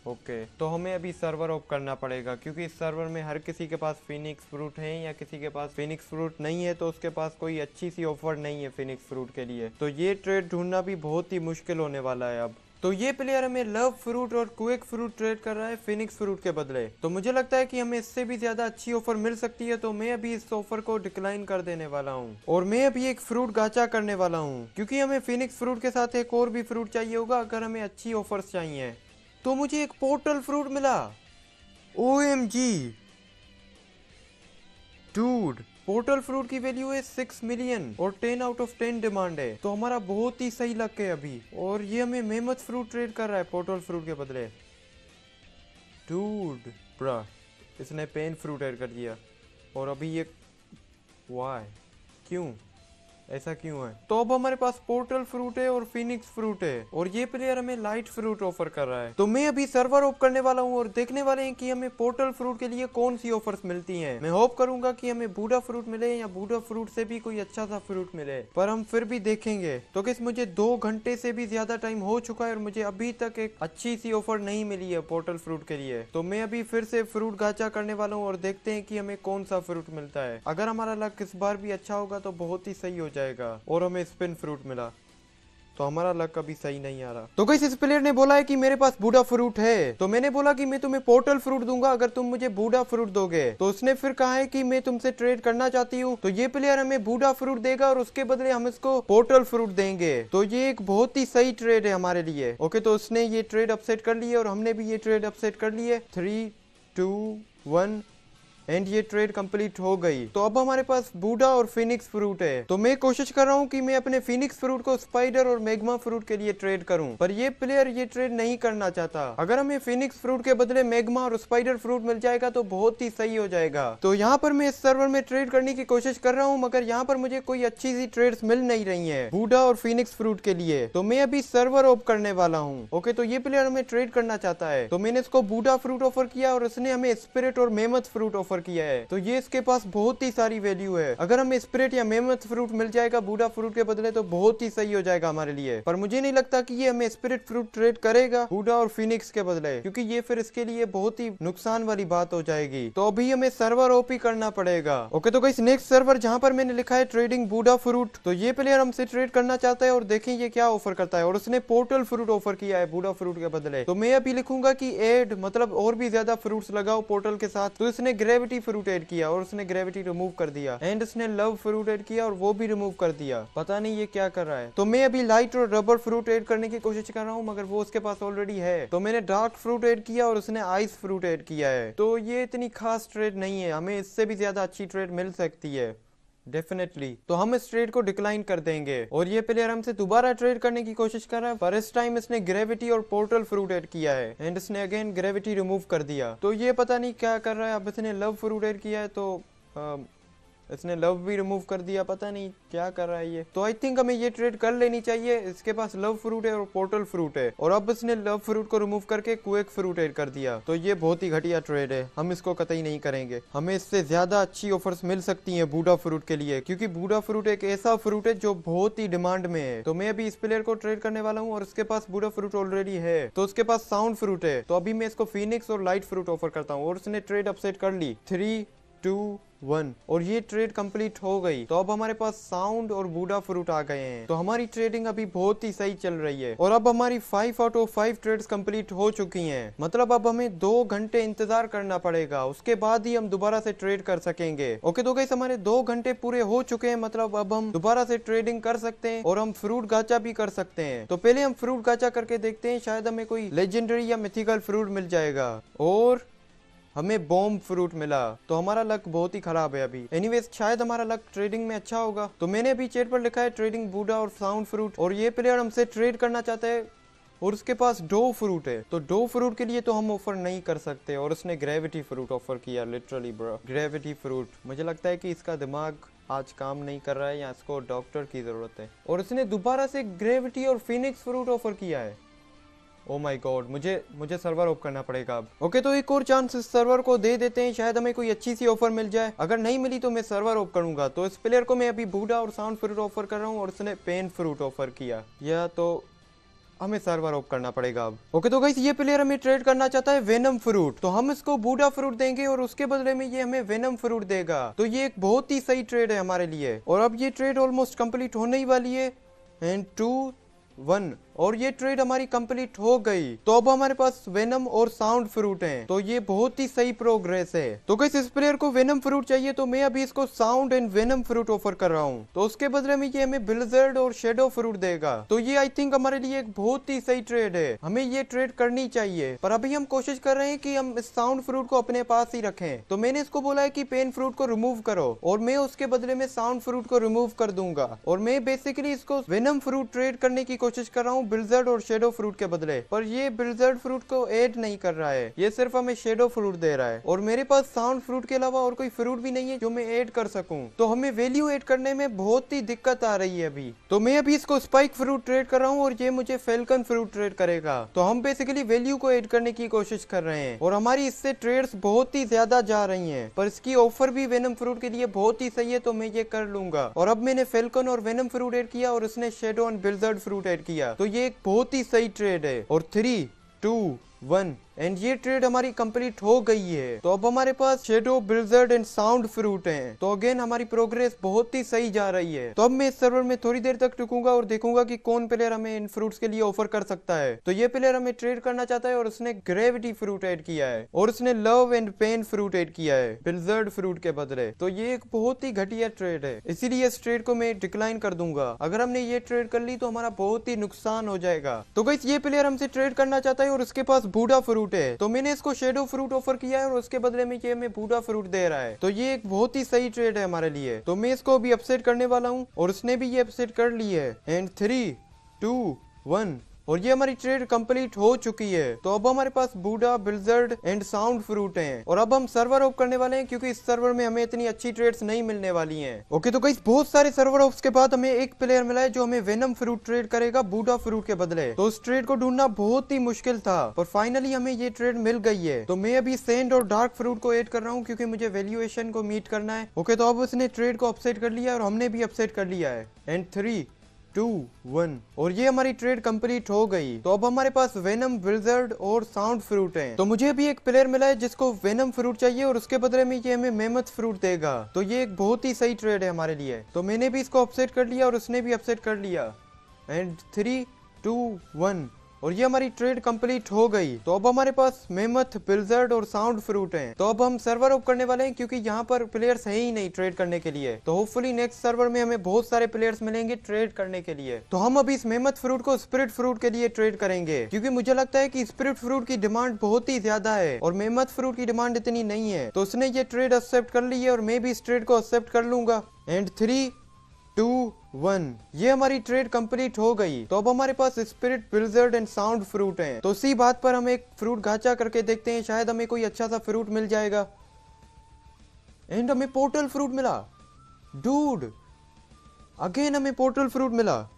ओके, तो हमें अभी सर्वर ऑफ करना पड़ेगा, क्योंकि इस सर्वर में हर किसी के पास फीनिक्स फ्रूट है, या किसी के पास फीनिक्स फ्रूट नहीं है, तो उसके पास कोई अच्छी सी ऑफर नहीं है फीनिक्स फ्रूट के लिए। तो ये ट्रेड ढूंढना भी बहुत ही मुश्किल होने वाला है अब। तो ये प्लेयर हमें लव फ्रूट और क्विक फ्रूट ट्रेड कर रहा है फीनिक्स फ्रूट के बदले। तो मुझे लगता है कि हमें इससे भी ज्यादा अच्छी ऑफर मिल सकती है। तो मैं अभी इस ऑफर को डिक्लाइन कर देने वाला हूँ, और मैं अभी एक फ्रूट गाचा करने वाला हूँ, क्योंकि हमें फीनिक्स फ्रूट के साथ एक और भी फ्रूट चाहिए होगा अगर हमें अच्छी ऑफर्स चाहिए। तो मुझे एक पोर्टल फ्रूट मिला। OMG डूड, पोर्टल फ्रूट की वैल्यू है 6 मिलियन और 10 आउट ऑफ 10 डिमांड है। तो हमारा बहुत ही सही लक है अभी। और ये हमें मेमथ फ्रूट ट्रेड कर रहा है पोर्टल फ्रूट के बदले। डूड ब्रा, इसने पेन फ्रूट ऐड कर दिया, और अभी ये वाई, क्यों ऐसा क्यों है? तो अब हमारे पास पोर्टल फ्रूट है और फीनिक्स फ्रूट है, और ये प्लेयर हमें लाइट फ्रूट ऑफर कर रहा है। तो मैं अभी सर्वर ऑफ करने वाला हूँ, और देखने वाले हैं कि हमें पोर्टल फ्रूट के लिए कौन सी ऑफर्स मिलती हैं। मैं होप करूंगा कि हमें बूढ़ा फ्रूट मिले, या बूढ़ा फ्रूट से भी कोई अच्छा सा फ्रूट मिले, पर हम फिर भी देखेंगे। तो किस मुझे 2 घंटे से भी ज्यादा टाइम हो चुका है, और मुझे अभी तक एक अच्छी सी ऑफर नहीं मिली है पोर्टल फ्रूट के लिए। तो मैं अभी फिर से फ्रूट गाचा करने वाला हूँ, और देखते हैं कि हमें कौन सा फ्रूट मिलता है। अगर हमारा लक इस बार भी अच्छा होगा तो बहुत ही सही हो जाएगा, और हमें स्पिन फ्रूट मिला। तो हमारा लक अभी सही नहीं आ रहा। तो गाइस इस प्लेयर ने बोला है कि मेरे पास बूढ़ा फ्रूट है, तो मैंने बोला कि मैं तुम्हें पोर्टल फ्रूट दूंगा अगर तुम मुझे बूढ़ा फ्रूट दोगे। तो उसने फिर कहा है कि मैं तुमसे ट्रेड करना चाहती हूँ। तो ये प्लेयर हमें बूढ़ा फ्रूट देगा, और उसके बदले हम इसको पोर्टल फ्रूट देंगे। तो ये एक बहुत ही सही ट्रेड है हमारे लिए। ओके, तो उसने ये ट्रेड अपसेट कर ली है, और हमने भी ये ट्रेड अपसेट कर ली है। 3, 2, 1 एंड ये ट्रेड कंप्लीट हो गई। तो अब हमारे पास बूढ़ा और फिनिक्स फ्रूट है। तो मैं कोशिश कर रहा हूँ कि मैं अपने फिनिक्स फ्रूट को स्पाइडर और मैग्मा फ्रूट के लिए ट्रेड करूँ, पर ये प्लेयर ये ट्रेड नहीं करना चाहता। अगर हमें फिनिक्स फ्रूट के बदले मैग्मा और स्पाइडर फ्रूट मिल जाएगा तो बहुत ही सही हो जाएगा। तो यहाँ पर मैं इस सर्वर में ट्रेड करने की कोशिश कर रहा हूँ, मगर यहाँ पर मुझे कोई अच्छी सी ट्रेड्स मिल नहीं रही है बूढ़ा और फिनिक्स फ्रूट के लिए। तो मैं अभी सर्वर ऑफ करने वाला हूँ। ओके, तो ये प्लेयर हमें ट्रेड करना चाहता है, तो मैंने इसको बूढ़ा फ्रूट ऑफर किया, और उसने हमें स्पिरिट और मेमथ फ्रूट ऑफर ऑफर किया है, तो ये इसके पास बहुत ही सारी वैल्यू है। अगर हमें स्पिरिट या मेमथ फ्रूट मिल जाएगा बूढ़ा फ्रूट के बदले तो बहुत ही सही हो जाएगा हमारे लिए। पर मुझे नहीं लगता कि ये हमें स्पिरिट फ्रूट ट्रेड करेगा बूढ़ा और फिनिक्स के बदले, क्योंकि ये फिर इसके लिए बहुत ही नुकसान वाली बात हो जाएगी। तो अभी हमें सर्वर ओपी करना पड़ेगा। ओके, तो गाइस नेक्स्ट सर्वर जहां पर मैंने लिखा है ट्रेडिंग बूढ़ा फ्रूट, तो ये प्लेयर हमसे ट्रेड करना चाहता है और देखें ये क्या ऑफर करता है। और उसने पोर्टल फ्रूट ऑफर किया है बूढ़ा फ्रूट के बदले। तो मैं अभी लिखूंगा कि एड मतलब और भी ज्यादा फ्रूट्स लगाओ पोर्टल के साथ। तो इसने ग्रेविटी फ्रूट ऐड किया और उसने ग्रेविटी रिमूव कर दिया, एंड इसने लव फ्रूट ऐड किया और वो भी रिमूव कर दिया। पता नहीं ये क्या कर रहा है। तो मैं अभी लाइट और रबर फ्रूट ऐड करने की कोशिश कर रहा हूँ, मगर वो उसके पास ऑलरेडी है। तो मैंने डार्क फ्रूट ऐड किया और उसने आइस फ्रूट ऐड किया है। तो ये इतनी खास ट्रेड नहीं है, हमें इससे भी ज्यादा अच्छी ट्रेड मिल सकती है डेफिनेटली। तो हम इस ट्रेड को डिक्लाइन कर देंगे। और ये प्लेयर हमसे दोबारा ट्रेड करने की कोशिश कर रहा है, पर इस टाइम इसने ग्रेविटी और पोर्टल फ्रूट ऐड किया है, एंड इसने अगेन ग्रेविटी रिमूव कर दिया। तो ये पता नहीं क्या कर रहा है। अब इसने लव फ्रूट ऐड किया है, तो इसने लव भी रिमूव कर दिया। पता नहीं क्या कर रहा है ये। तो आई थिंक हमें ये ट्रेड कर लेनी चाहिए। इसके पास लव फ्रूट है और पोर्टल फ्रूट है, और अब इसने लव फ्रूट को रिमूव करके क्वेक फ्रूट ऐड कर दिया। तो ये बहुत ही घटिया ट्रेड है, हम इसको कतई नहीं करेंगे। हमें इससे ज्यादा अच्छी ऑफर्स मिल सकती हैं बूढ़ा फ्रूट के लिए, क्योंकि बूढ़ा फ्रूट एक ऐसा फ्रूट है जो बहुत ही डिमांड में है। तो मैं अभी इस प्लेयर को ट्रेड करने वाला हूँ और उसके पास बूढ़ा फ्रूट ऑलरेडी है। तो उसके पास साउंड फ्रूट है। तो अभी मैं इसको फिनिक्स और लाइट फ्रूट ऑफर करता हूँ, और उसने ट्रेड अपसेट कर ली 3, 2, 1, और ये ट्रेड कंप्लीट हो गई। तो अब हमारे पास साउंड और बूढ़ा फ्रूट आ गए हैं। तो हमारी ट्रेडिंग अभी बहुत ही सही चल रही है, और अब हमारी 5 आउट ऑफ 5 ट्रेड्स कंप्लीट हो चुकी हैं। मतलब अब हमें 2 घंटे इंतजार करना पड़ेगा, उसके बाद ही हम दोबारा से ट्रेड कर सकेंगे। ओके, तो गाइस हमारे 2 घंटे पूरे हो चुके हैं। मतलब अब हम दोबारा से ट्रेडिंग कर सकते हैं और हम फ्रूट गाचा भी कर सकते हैं। तो पहले हम फ्रूट गाचा करके देखते हैं, शायद हमें कोई लेजेंडरी या मिथिकल फ्रूट मिल जाएगा। और हमें बॉम्ब फ्रूट मिला, तो हमारा लक बहुत ही खराब है अभी। एनीवेज शायद हमारा लक ट्रेडिंग में अच्छा होगा। तो मैंने अभी चैट पर लिखा है ट्रेडिंग बूढ़ा और साउंड फ्रूट, और ये प्लेयर हमसे ट्रेड करना चाहता है और उसके पास डो फ्रूट है। तो डो फ्रूट के लिए तो हम ऑफर नहीं कर सकते, और उसने ग्रेविटी फ्रूट ऑफर किया। Literally bro, gravity fruit. मुझे लगता है कि इसका दिमाग आज काम नहीं कर रहा है, या इसको डॉक्टर की जरूरत है। और उसने दोबारा से ग्रेविटी और फिनिक्स फ्रूट ऑफर किया है। ओ माय गॉड, मुझे सर्वर ऑफ करना पड़ेगा अब। ओके, तो एक और चांस इस सर्वर को दे देते हैं, शायद हमें कोई अच्छी सी ऑफर मिल जाए। अगर नहीं मिली तो मैं सर्वर ऑफ करूंगा। तो इस प्लेयर को मैं अभी बूढ़ा और साउंड फ्रूट ऑफर कर रहा हूँ, और उसने पेन फ्रूट ऑफर किया। या तो हमें सर्वर ऑफ करना पड़ेगा अब। ओके, तो गाइस ये प्लेयर हमें ट्रेड करना चाहता है वेनम फ्रूट। तो हम इसको बूढ़ा फ्रूट देंगे और उसके बदले में ये हमें वेनम फ्रूट देगा। तो ये एक बहुत ही सही ट्रेड है हमारे लिए, और अब ये ट्रेड ऑलमोस्ट कंप्लीट होने ही वाली है। एंड 2, 1, और ये ट्रेड हमारी कंप्लीट हो गई। तो अब हमारे पास वेनम और साउंड फ्रूट हैं। तो ये बहुत ही सही प्रोग्रेस है। तो गाइस इस प्लेयर को वेनम फ्रूट चाहिए, तो मैं अभी इसको sound and venom fruit offer कर रहा हूँ। तो उसके बदले में ये हमें ब्लिज़र्ड और शेडो फ्रूट देगा। तो ये आई थिंक हमारे लिए एक बहुत ही सही ट्रेड है, हमें ये ट्रेड करनी चाहिए। पर अभी हम कोशिश कर रहे हैं कि हम इस साउंड फ्रूट को अपने पास ही रखें। तो मैंने इसको बोला है कि पेन फ्रूट को रिमूव करो, और मैं उसके बदले में साउंड फ्रूट को रिमूव कर दूंगा। और मैं बेसिकली इसको वेनम फ्रूट ट्रेड करने की कोशिश कर रहा हूँ ब्लिज़र्ड और शेडो फ्रूट के बदले। पर ये ब्लिज़र्ड फ्रूट को ऐड नहीं कर रहा है, ये सिर्फ हमें शेडो फ्रूट दे रहा है। और मेरे पास साउंड फ्रूट के अलावा और कोई फ्रूट भी नहीं है जो मैं ऐड कर सकूं। तो हमें वैल्यू ऐड करने में बहुत ही दिक्कत आ रही है अभी। तो मैं अभी इसको स्पाइक फ्रूट ट्रेड कर रहा हूँ, और ये मुझे फेल्कन फ्रूट ट्रेड करेगा। तो हम बेसिकली वैल्यू को ऐड करने की कोशिश कर रहे हैं, और हमारी इससे ट्रेड्स बहुत ही ज्यादा जा रही है। पर इसकी ऑफर भी वेनम फ्रूट के लिए बहुत ही सही है, तो मैं ये कर लूंगा। और अब मैंने फेल्कन और वेनम फ्रूट ऐड किया, और उसने shadow and Blizzard fruit add किया। तो ये एक बहुत ही सही ट्रेड है। और 3, 2, 1, एंड ये ट्रेड हमारी कंप्लीट हो गई है। तो अब हमारे पास shadow, blizzard and sound fruit हैं। तो अगेन हमारी प्रोग्रेस बहुत ही सही जा रही है। तो अब मैं इस सर्वर में थोड़ी देर तक रुकूंगा और देखूंगा कि कौन प्लेयर हमें इन फ्रूट्स के लिए ऑफर कर सकता है। तो ये प्लेयर हमें ट्रेड करना चाहता है, और उसने ग्रेविटी फ्रूट ऐड किया है, और उसने love and pain fruit add किया है ब्लिज़र्ड फ्रूट के बदले। तो ये एक बहुत ही घटिया ट्रेड है, इसीलिए इस ट्रेड को मैं डिक्लाइन कर दूंगा। अगर हमने ये ट्रेड कर ली तो हमारा बहुत ही नुकसान हो जाएगा। तो गाइस ये प्लेयर हमसे ट्रेड करना चाहता है, और उसके पास बूढ़ा फ्रूट है। तो मैंने इसको शेडो फ्रूट ऑफर किया है, और उसके बदले में ये हमें बूढ़ा फ्रूट दे रहा है। तो ये एक बहुत ही सही ट्रेड है हमारे लिए। तो मैं इसको अभी अपसेट करने वाला हूँ, और उसने भी ये अपसेट कर ली है। एंड 3, 2, 1, और ये हमारी ट्रेड कंप्लीट हो चुकी है। तो अब हमारे पास बूडा, ब्लिज़र्ड एंड साउंड फ्रूट हैं और अब हम सर्वर ऑफ करने वाले हैं क्योंकि इस सर्वर में हमें इतनी अच्छी ट्रेड्स नहीं मिलने वाली हैं। ओके, तो गाइस बहुत सारे सर्वर ऑफ्स के बाद हमें एक प्लेयर मिला है जो हमें वेनम फ्रूट ट्रेड करेगा बूडा फ्रूट के बदले। तो उस ट्रेड को ढूंढना बहुत ही मुश्किल था पर फाइनली हमें ये ट्रेड मिल गई है। तो मैं अभी सेंड और डार्क फ्रूट को ऐड कर रहा हूँ क्योंकि मुझे वैल्यूएशन को मीट करना है। ओके, तो अब उसने ट्रेड को अपसेट कर लिया और हमने भी अपसेट कर लिया है। एंड 3, 2, 1 और ये हमारी ट्रेड कंप्लीट हो गई। तो अब हमारे पास वेनम, ब्लिज़र्ड और साउंड फ्रूट है। तो मुझे भी एक प्लेयर मिला है जिसको वेनम फ्रूट चाहिए और उसके बदले में ये हमें मेमथ फ्रूट देगा। तो ये एक बहुत ही सही ट्रेड है हमारे लिए। तो मैंने भी इसको अपसेट कर लिया और उसने भी अपसेट कर लिया। एंड 3, 2, 1 और ये हमारी ट्रेड कंप्लीट हो गई। तो अब हमारे पास मेमथ, ब्लिज़र्ड और साउंड फ्रूट हैं। तो अब हम सर्वर ऑफ करने वाले हैं क्योंकि यहाँ पर प्लेयर्स है ही नहीं ट्रेड करने के लिए। तो होपफुली नेक्स्ट सर्वर में हमें बहुत सारे प्लेयर्स मिलेंगे ट्रेड करने के लिए। तो हम अभी इस मेमथ फ्रूट को स्पिरिट फ्रूट के लिए ट्रेड करेंगे क्योंकि मुझे लगता है कि स्पिरिट फ्रूट की डिमांड बहुत ही ज्यादा है और मेमथ फ्रूट की डिमांड इतनी नहीं है। तो उसने ये ट्रेड एक्सेप्ट कर ली है और मैं भी इस ट्रेड को एक्सेप्ट कर लूंगा। एंड 3, 2, 1 ये हमारी ट्रेड कंप्लीट हो गई। तो अब हमारे पास spirit, blizzard and sound fruit हैं। तो इसी बात पर हम एक फ्रूट गाचा करके देखते हैं, शायद हमें कोई अच्छा सा फ्रूट मिल जाएगा। एंड हमें पोर्टल फ्रूट मिला। डूड, अगेन हमें पोर्टल फ्रूट मिला।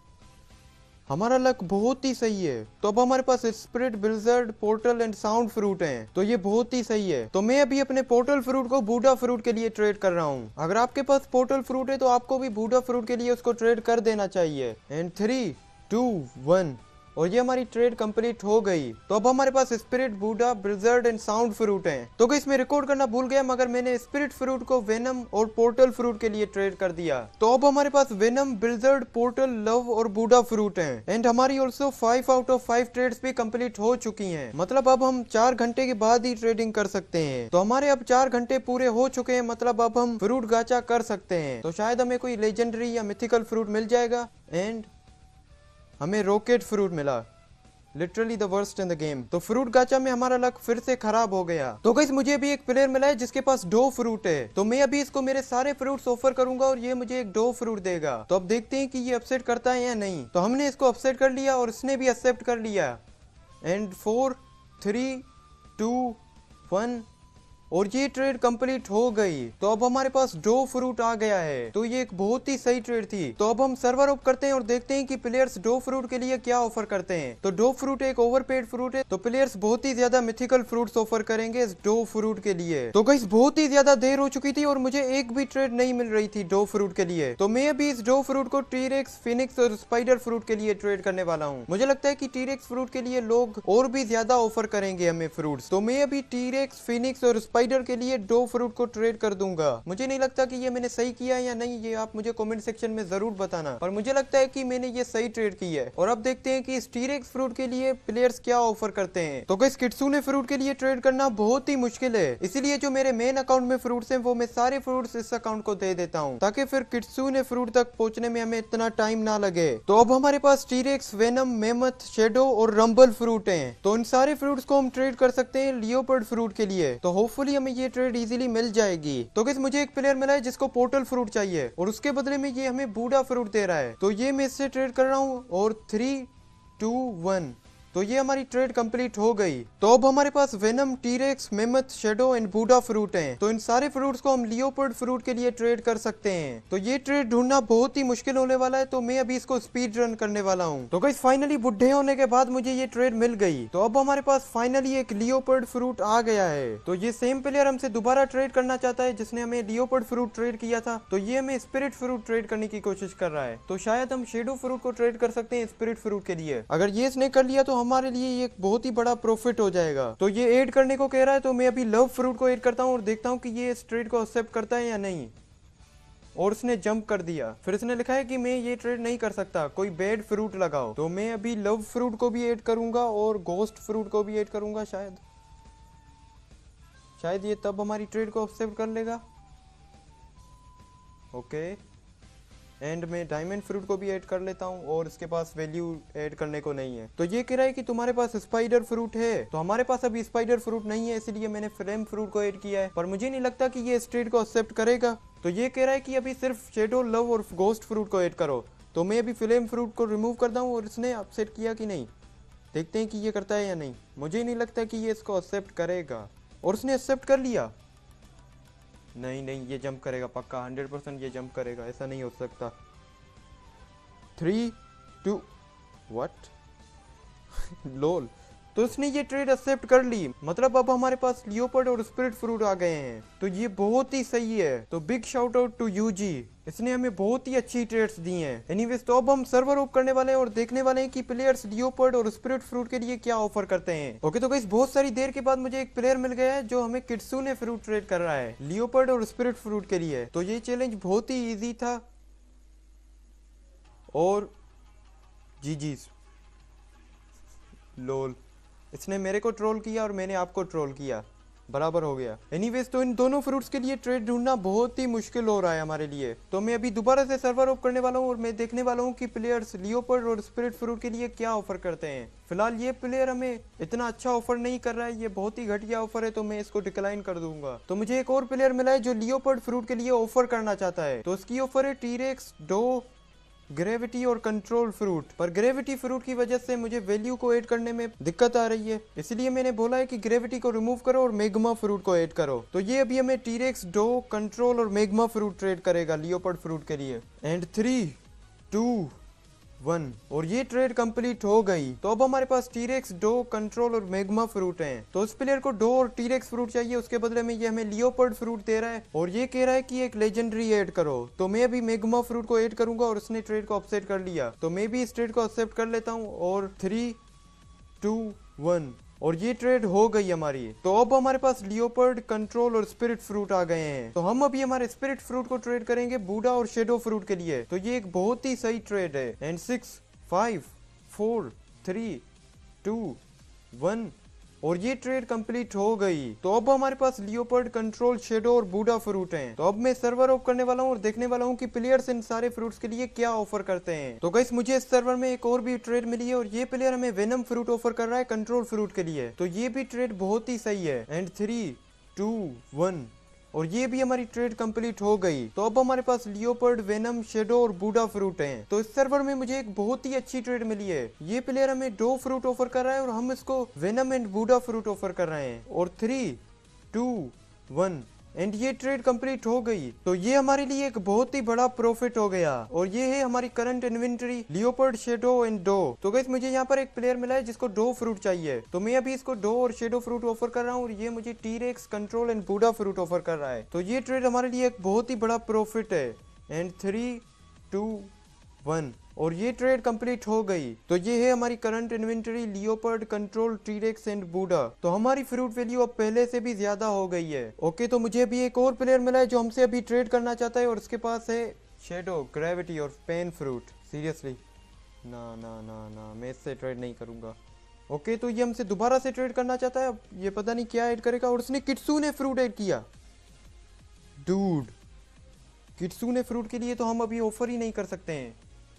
हमारा लक बहुत ही सही है। तो अब हमारे पास spirit, blizzard, portal and sound fruit हैं। तो ये बहुत ही सही है। तो मैं अभी अपने पोर्टल फ्रूट को बूडा फ्रूट के लिए ट्रेड कर रहा हूँ। अगर आपके पास पोर्टल फ्रूट है तो आपको भी बूडा फ्रूट के लिए उसको ट्रेड कर देना चाहिए। एंड 3, 2, 1 और ये हमारी ट्रेड कंप्लीट हो गई। तो अब हमारे पास spirit, Buddha, blizzard and sound fruit हैं। तो गाइस मैं रिकॉर्ड करना भूल गया मगर मैंने स्पिरिट फ्रूट को वेनम और पोर्टल फ्रूट के लिए ट्रेड कर दिया। तो अब हमारे पास वेनम, ब्लिज़र्ड, पोर्टल, लव और बूडा फ्रूट हैं। एंड हमारी ऑल्सो 5 आउट ऑफ 5 ट्रेड्स भी कंप्लीट हो चुकी हैं। मतलब अब हम 4 घंटे के बाद ही ट्रेडिंग कर सकते हैं। तो हमारे अब 4 घंटे पूरे हो चुके हैं, मतलब अब हम फ्रूट गाचा कर सकते हैं। तो शायद हमें कोई लेजेंडरी या मिथिकल फ्रूट मिल जाएगा। एंड हमें रॉकेट फ्रूट मिला, literally the worst in the game. तो फ्रूट गाचा में हमारा लक फिर से खराब हो गया। तो गाइस मुझे भी एक प्लेयर मिला है जिसके पास 2 फ्रूट है। तो मैं अभी इसको मेरे सारे फ्रूट्स ऑफर करूंगा और ये मुझे एक 2 फ्रूट देगा। तो अब देखते हैं कि ये अपसेट करता है या नहीं। तो हमने इसको अपसेट कर लिया और इसने भी एक्सेप्ट कर लिया। एंड 4, 3, 2, 1 और ये ट्रेड कंप्लीट हो गई। तो अब हमारे पास 2 फ्रूट आ गया है। तो ये एक बहुत ही सही ट्रेड थी। तो अब हम सर्वर ऑफ करते हैं और देखते हैं कि प्लेयर्स 2 फ्रूट के लिए क्या ऑफर करते हैं। तो 2 फ्रूट एक ओवरपेड फ्रूट है। तो प्लेयर्स बहुत ही ज्यादा मिथिकल फ्रूट्स ऑफर करेंगे इस 2 फ्रूट के लिए। तो गाइस बहुत ही ज्यादा देर हो चुकी थी और मुझे एक भी ट्रेड नहीं मिल रही थी 2 फ्रूट के लिए। तो मैं अभी इस 2 फ्रूट को टीरेक्स, फिनिक्स और स्पाइडर फ्रूट के लिए ट्रेड करने वाला हूँ। मुझे लगता है कि टीरेक्स फ्रूट के लिए लोग और भी ज्यादा ऑफर करेंगे हमें फ्रूट्स। तो मैं अभी टीरेक्स, फिनिक्स और स्पाइडर के लिए 2 फ्रूट को ट्रेड कर दूंगा। मुझे नहीं लगता कि ये मैंने सही किया या नहीं, ये आप मुझे कमेंट सेक्शन में जरूर बताना। पर मुझे लगता है कि मैंने ये सही ट्रेड की है। और अब देखते हैं कि इस टीरेक्स फ्रूट के लिए प्लेयर्स क्या ऑफर करते हैं। तो गाइस किट्सूने फ्रूट के लिए ट्रेड करना बहुत ही मुश्किल है, इसीलिए जो मेरे मेन अकाउंट में फ्रूट्स हैं वो मैं सारे फ्रूट्स इस अकाउंट को दे देता हूँ ताकि फिर किट्सूने फ्रूट तक पहुंचने में हमें इतना टाइम ना लगे। तो अब हमारे पास टीरेक्स, वेनम, मेमथ, शेडो और रंबल फ्रूट हैं। तो इन सारे फ्रूट्स को हम ट्रेड कर सकते हैं लियोपर्ड फ्रूट के लिए। तो होपफुली हमें ये ट्रेड इजीली मिल जाएगी। तो गाइस मुझे एक प्लेयर मिला है जिसको पोर्टल फ्रूट चाहिए और उसके बदले में ये हमें बूडा फ्रूट दे रहा है। तो ये मैं इससे ट्रेड कर रहा हूँ और 3, 2, 1 तो ये हमारी ट्रेड कंप्लीट हो गई। तो अब हमारे पास venom, T rex, mammoth, shadow and Buddha fruit हैं। तो इन सारे फ्रूट्स को हम लियोपर्ड फ्रूट के लिए ट्रेड कर सकते हैं। तो ये ट्रेड ढूंढना बहुत ही मुश्किल होने वाला है, तो मैं अभी इसको स्पीड रन करने वाला हूँ। तो गाइस फाइनली बुढ़े होने के बाद मुझे ये ट्रेड मिल गई। तो अब हमारे पास फाइनली एक लियोपर्ड फ्रूट आ गया है। तो ये सेम प्लेयर हमसे दोबारा ट्रेड करना चाहता है जिसने हमें लियोपर्ड फ्रूट ट्रेड किया था। तो ये हमें स्पिरिट फ्रूट ट्रेड करने की कोशिश कर रहा है। तो शायद हम शेडो फ्रूट को ट्रेड कर सकते हैं स्पिरिट फ्रूट के लिए। अगर ये इसने कर लिया तो हमारे लिए ये बहुत ही बड़ा प्रॉफिट हो जाएगा। तो ये ऐड करने को कह रहा है, तो मैं अभी लव फ्रूट को ऐड करता हूँ और देखता हूँ कि ये इस ट्रेड को एक्सेप्ट करता है या नहीं। और उसने जंप कर दिया। फिर इसने लिखा है कि मैं ये ट्रेड नहीं कर सकता, कोई बैड फ्रूट लगाओ। तो मैं अभी लव फ्रूट को भी ऐड करूंगा और घोस्ट फ्रूट को भी ऐड करूंगा। शायद ये तब हमारी ट्रेड को एक्सेप्ट कर लेगा। ओके, एंड मैं डायमंड फ्रूट को भी ऐड कर लेता हूँ और इसके पास वैल्यू ऐड करने को नहीं है। तो ये कह रहा है कि तुम्हारे पास स्पाइडर फ्रूट है। तो हमारे पास अभी स्पाइडर फ्रूट नहीं है, इसलिए मैंने फ्लेम फ्रूट को ऐड किया है। पर मुझे नहीं लगता कि ये इस ट्रेड को एक्सेप्ट करेगा। तो ये कह रहा है कि अभी सिर्फ शेडो, लव और घोस्ट फ्रूट को ऐड करो। तो मैं अभी फ्लेम फ्रूट को रिमूव करता हूँ और इसने अपसेट किया कि नहीं। देखते हैं कि ये करता है या नहीं। मुझे नहीं लगता कि ये इसको एक्सेप्ट करेगा। और उसने एक्सेप्ट कर लिया। नहीं नहीं, ये जंप करेगा पक्का, 100% ये जंप करेगा, ऐसा नहीं हो सकता। 3 2 व्हाट लोल। तो उसने ये ट्रेड एक्सेप्ट कर ली, मतलब अब हमारे पास लियोपर्ड और स्पिरिट फ्रूट आ गए हैं, तो ये बहुत ही सही है। तो बिग शाउट आउट टू यूजी, इसने हमें बहुत ही अच्छी ट्रेड्स दी हैं। एनीवेज, तो अब हम सर्वर ओप करने वाले हैं और देखने वाले हैं कि प्लेयर्स लियोपर्ड और स्पिरिट फ्रूट के लिए क्या ऑफर करते हैं। ओके, तो गाइस बहुत सारी देर के बाद मुझे एक प्लेयर मिल गया है जो हमें किट्सूने फ्रूट ट्रेड कर रहा है लियोपर्ड और स्पिरिट फ्रूट के लिए। तो ये चैलेंज बहुत ही ईजी था और जी लोल, इसने मेरे को ट्रोल किया और मैंने आपको ट्रोल किया, बराबर हो गया। एनीवेज, तो इन दोनों फ्रूट्स के लिए ट्रेड ढूंढना बहुत ही मुश्किल हो रहा है हमारे लिए। तो मैं अभी दोबारा से सर्वर ओप करने वाला हूँ और मैं देखने वाला हूँ कि प्लेयर्स लियोपर्ड और स्पिरिट फ्रूट के लिए क्या ऑफर करते हैं। फिलहाल ये प्लेयर हमें इतना अच्छा ऑफर नहीं कर रहा है, ये बहुत ही घटिया ऑफर है, तो मैं इसको डिक्लाइन कर दूंगा। तो मुझे एक और प्लेयर मिला है जो लियोपर्ड फ्रूट के लिए ऑफर करना चाहता है। तो उसकी ऑफर है टीरेक्स, डो, ग्रेविटी और कंट्रोल फ्रूट। पर ग्रेविटी फ्रूट की वजह से मुझे वैल्यू को ऐड करने में दिक्कत आ रही है, इसलिए मैंने बोला है कि ग्रेविटी को रिमूव करो और मैग्मा फ्रूट को ऐड करो। तो ये अभी हमें टीरेक्स, डो, कंट्रोल और मैग्मा फ्रूट ट्रेड करेगा लियोपर्ड फ्रूट के लिए। एंड 3 2 1 और ये ट्रेड कंप्लीट हो गई। तो अब हमारे पास टीरेक्स, डो, कंट्रोल और मैग्मा फ्रूट हैं। तो इस प्लेयर को डो और टीरेक्स फ्रूट चाहिए, उसके बदले में ये हमें लियोपर्ड फ्रूट दे रहा है और ये कह रहा है कि एक लेजेंडरी ऐड करो। तो मैं अभी मैग्मा फ्रूट को ऐड करूंगा और उसने ट्रेड को एक्सेप्ट कर लिया, तो मैं भी इस ट्रेड को एक्सेप्ट कर लेता हूँ। और 3 2 1 और ये ट्रेड हो गई हमारी। तो अब हमारे पास लियोपर्ड, कंट्रोल और स्पिरिट फ्रूट आ गए हैं। तो हम अभी हमारे स्पिरिट फ्रूट को ट्रेड करेंगे बूढ़ा और शेडो फ्रूट के लिए। तो ये एक बहुत ही सही ट्रेड है। एंड 6 5 4 3 2 1 और ये ट्रेड कंप्लीट हो गई। तो अब हमारे पास लियोपर्ड, कंट्रोल, शेडो और बूढ़ा फ्रूट हैं। तो अब मैं सर्वर ओप करने वाला हूँ और देखने वाला हूँ कि प्लेयर्स इन सारे फ्रूट्स के लिए क्या ऑफर करते हैं। तो गाइस, मुझे इस सर्वर में एक और भी ट्रेड मिली है और ये प्लेयर हमें वेनम फ्रूट ऑफर कर रहा है कंट्रोल फ्रूट के लिए। तो ये भी ट्रेड बहुत ही सही है। एंड 3 2 1 और ये भी हमारी ट्रेड कंप्लीट हो गई। तो अब हमारे पास लियोपर्ड, वेनम, शेडो और बूढ़ा फ्रूट हैं। तो इस सर्वर में मुझे एक बहुत ही अच्छी ट्रेड मिली है। ये प्लेयर हमें डो फ्रूट ऑफर कर रहा है और हम इसको वेनम एंड बूढ़ा फ्रूट ऑफर कर रहे हैं। और 3 2 1 एंड ये ट्रेड कंप्लीट हो गई। तो ये हमारे लिए एक बहुत ही बड़ा प्रॉफिट हो गया और ये है हमारी current inventory leopard, shadow and do. तो गाइस, मुझे यहाँ पर एक प्लेयर मिला है जिसको डो फ्रूट चाहिए, तो मैं अभी इसको डो और शेडो फ्रूट ऑफर कर रहा हूँ और ये मुझे टीरेक्स, कंट्रोल एंड बूढ़ा फ्रूट ऑफर कर रहा है। तो ये ट्रेड हमारे लिए एक बहुत ही बड़ा प्रॉफिट है। एंड 3 2 1 और ये ट्रेड कंप्लीट हो गई। तो ये है हमारी current inventory leopard, control, T-Rex and बूढ़ा। तो हमारी फ्रूट वैल्यू अब पहले से भी ज्यादा हो गई है। ओके, तो मुझे अभी एक और प्लेयर मिला है जो हमसे अभी ट्रेड करना चाहता है और उसके पास है शेडो, ग्रेविटी और पेन फ्रूट। सीरियसली ना ना ना ना, मैं इससे ट्रेड नहीं करूंगा। ओके, तो ये हमसे दोबारा से ट्रेड करना चाहता है। अब ये पता नहीं क्या ऐड करेगा और उसने किट्सूने फ्रूट ऐड किया। डूड, किट्सूने फ्रूट के लिए तो हम अभी ऑफर ही नहीं कर सकते हैं,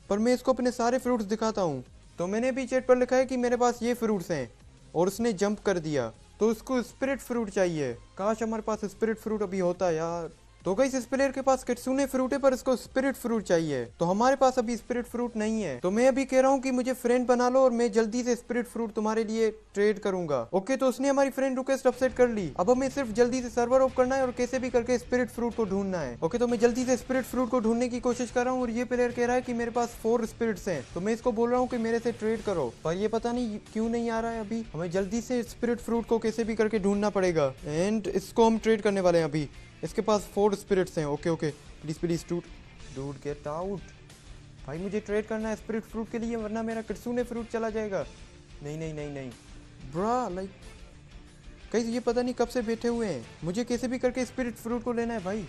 पर मैं इसको अपने सारे फ्रूट्स दिखाता हूँ। तो मैंने भी चैट पर लिखा है कि मेरे पास ये फ्रूट्स हैं और उसने जंप कर दिया। तो उसको स्पिरिट फ्रूट चाहिए। काश हमारे पास स्पिरिट फ्रूट अभी होता यार। तो गाइस, इस प्लेयर के पास किट्सूने फ्रूट है पर इसको स्पिरिट फ्रूट चाहिए, तो हमारे पास अभी स्पिरिट फ्रूट नहीं है। तो मैं अभी कह रहा हूँ कि मुझे फ्रेंड बना लो और मैं जल्दी से स्पिरिट फ्रूट तुम्हारे लिए ट्रेड करूंगा। ओके, तो उसने हमारी फ्रेंड रिक्वेस्ट एक्सेप्ट कर ली। अब हमें सिर्फ जल्दी से सर्वर ऑफ करना है और कैसे भी करके स्पिरिट फ्रूट को ढूंढना है। ओके, तो मैं जल्दी से स्पिरिट फ्रूट को ढूंढने की कोशिश कर रहा हूँ और ये प्लेयर कह रहा है कि मेरे पास 4 स्पिरिट्स हैं। तो मैं इसको बोल रहा हूँ कि मेरे से ट्रेड करो, पर ये पता नहीं क्यों नहीं आ रहा है। अभी हमें जल्दी से स्पिरिट फ्रूट को कैसे भी करके ढूंढना पड़ेगा एंड इसको हम ट्रेड करने वाले हैं। अभी इसके पास 4 स्पिरिट्स हैं। Okay okay, please please dude get out. भाई मुझे ट्रेड करना है स्पिरिट फ्रूट के लिए, वरना मेरा किट्सूने फ्रूट चला जाएगा। नहीं नहीं नहीं नहीं ब्रा, लाइक कहीं ये पता नहीं कब से बैठे हुए हैं। मुझे कैसे भी करके स्पिरिट फ्रूट को लेना है भाई।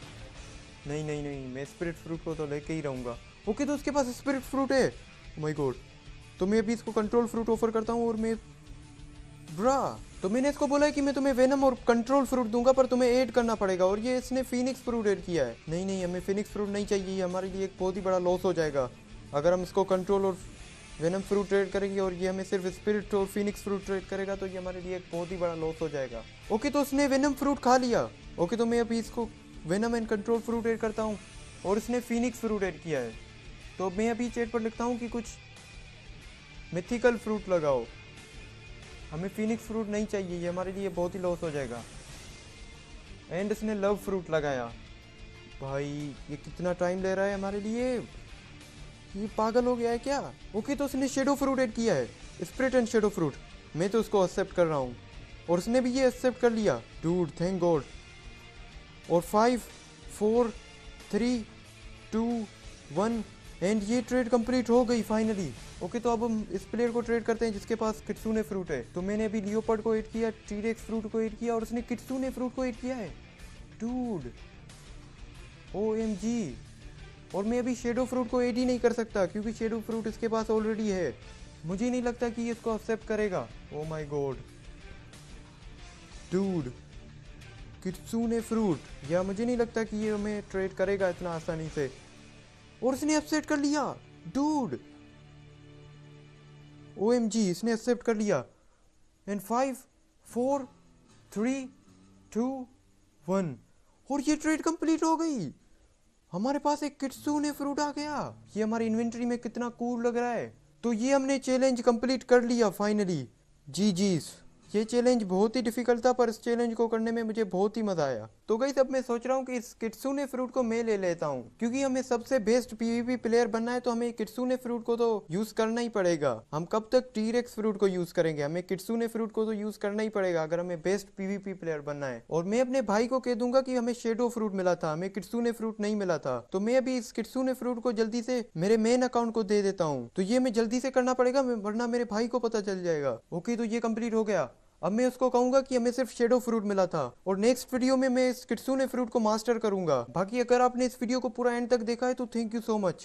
नहीं नहीं नहीं, मैं स्पिरिट फ्रूट को तो लेके ही रहूँगा। ओके, तो उसके पास स्पिरिट फ्रूट है। ओह माय गॉड, तो मैं अभी इसको कंट्रोल फ्रूट ऑफर करता हूँ और मैं ब्रा, तो मैंने इसको बोला है कि मैं तुम्हें वेनम और कंट्रोल फ्रूट दूंगा पर तुम्हें ऐड करना पड़ेगा, और ये इसने फिनिक्स फ्रूट ऐड किया है। नहीं नहीं, हमें फिनिक्स फ्रूट नहीं चाहिए, हमारे लिए एक बहुत ही बड़ा लॉस हो जाएगा अगर हम इसको कंट्रोल और वेनम फ्रूट ट्रेड करेंगे और ये हमें सिर्फ स्पिरिट और फिनिक्स फ्रूट ट्रेड करेगा, तो ये हमारे लिए एक बहुत ही बड़ा लॉस हो जाएगा। ओके, तो उसने वेनम फ्रूट खा लिया। ओके, तो मैं अभी इसको venom and control fruit add करता हूँ और इसने फिनिक्स फ्रूट ऐड किया है। तो मैं अभी चैट पर लिखता हूँ कि कुछ मिथिकल फ्रूट लगाओ। हमें फिनिक्स फ्रूट नहीं चाहिए, ये हमारे लिए बहुत ही लॉस हो जाएगा। एंड इसने लव फ्रूट लगाया। भाई ये कितना टाइम ले रहा है हमारे लिए, ये पागल हो गया है क्या? ओके तो उसने शेडो फ्रूट ऐड किया है, स्प्रिट एंड शेडो फ्रूट। मैं तो उसको एक्सेप्ट कर रहा हूँ और उसने भी ये एक्सेप्ट कर लिया। Dude thank God. और 5 4 3 2 1 एंड ये ट्रेड कंप्लीट हो गई फाइनली। ओके तो अब हम इस प्लेयर को ट्रेड करते हैं जिसके पास किट्सूने फ्रूट है। तो मैंने अभी लियोपर्ड को ऐड किया, टीरेक्स फ्रूट को ऐड किया और उसने किट्सूने फ्रूट को ऐड किया है। Dude OMG। और मैं अभी शेडो फ्रूट को ऐड ही नहीं कर सकता क्योंकि शेडो फ्रूट इसके पास ऑलरेडी है। मुझे नहीं लगता कि ये इसको एक्सेप्ट करेगा। Oh my God dude, kitsune fruit, या मुझे नहीं लगता कि ये हमें ट्रेड करेगा इतना आसानी से। और इसने एक्सेप्ट कर लिया। डूड OMG, इसने एक्सेप्ट कर लिया। एंड 5 4 3 2 1 और ये ट्रेड कंप्लीट हो गई। हमारे पास एक किट्सूने फ्रूट आ गया। ये हमारी इन्वेंटरी में कितना कूल लग रहा है। तो ये हमने चैलेंज कंप्लीट कर लिया फाइनली। जी ये चैलेंज बहुत ही डिफिकल्ट था पर इस चैलेंज को करने में मुझे बहुत ही मजा आया। तो गाइस अब मैं सोच रहा हूँ कि इस किट्सूने फ्रूट को मैं ले लेता हूँ क्योंकि हमें सबसे बेस्ट PvP प्लेयर बनना है तो हमें किट्सूने फ्रूट को तो यूज करना ही पड़ेगा। हम कब तक टीरेक्स फ्रूट को यूज करेंगे, हमें किट्सूने फ्रूट को तो यूज करना ही पड़ेगा अगर हमें बेस्ट PvP प्लेयर बनना है। और मैं अपने भाई को कह दूंगा कि हमें शेडो फ्रूट मिला था, हमें किट्सूने फ्रूट नहीं मिला था। तो मैं अभी इस किट्सूने फ्रूट को जल्दी से मेरे मेन अकाउंट को दे देता हूँ। तो ये मैं जल्दी से करना पड़ेगा वरना मेरे भाई को पता चल जाएगा। ओके तो ये कंप्लीट हो गया। अब मैं उसको कहूंगा कि हमें सिर्फ शेडो फ्रूट मिला था और नेक्स्ट वीडियो में मैं इस किट्सूने फ्रूट को मास्टर करूंगा। बाकी अगर आपने इस वीडियो को पूरा एंड तक देखा है तो थैंक यू सो मच।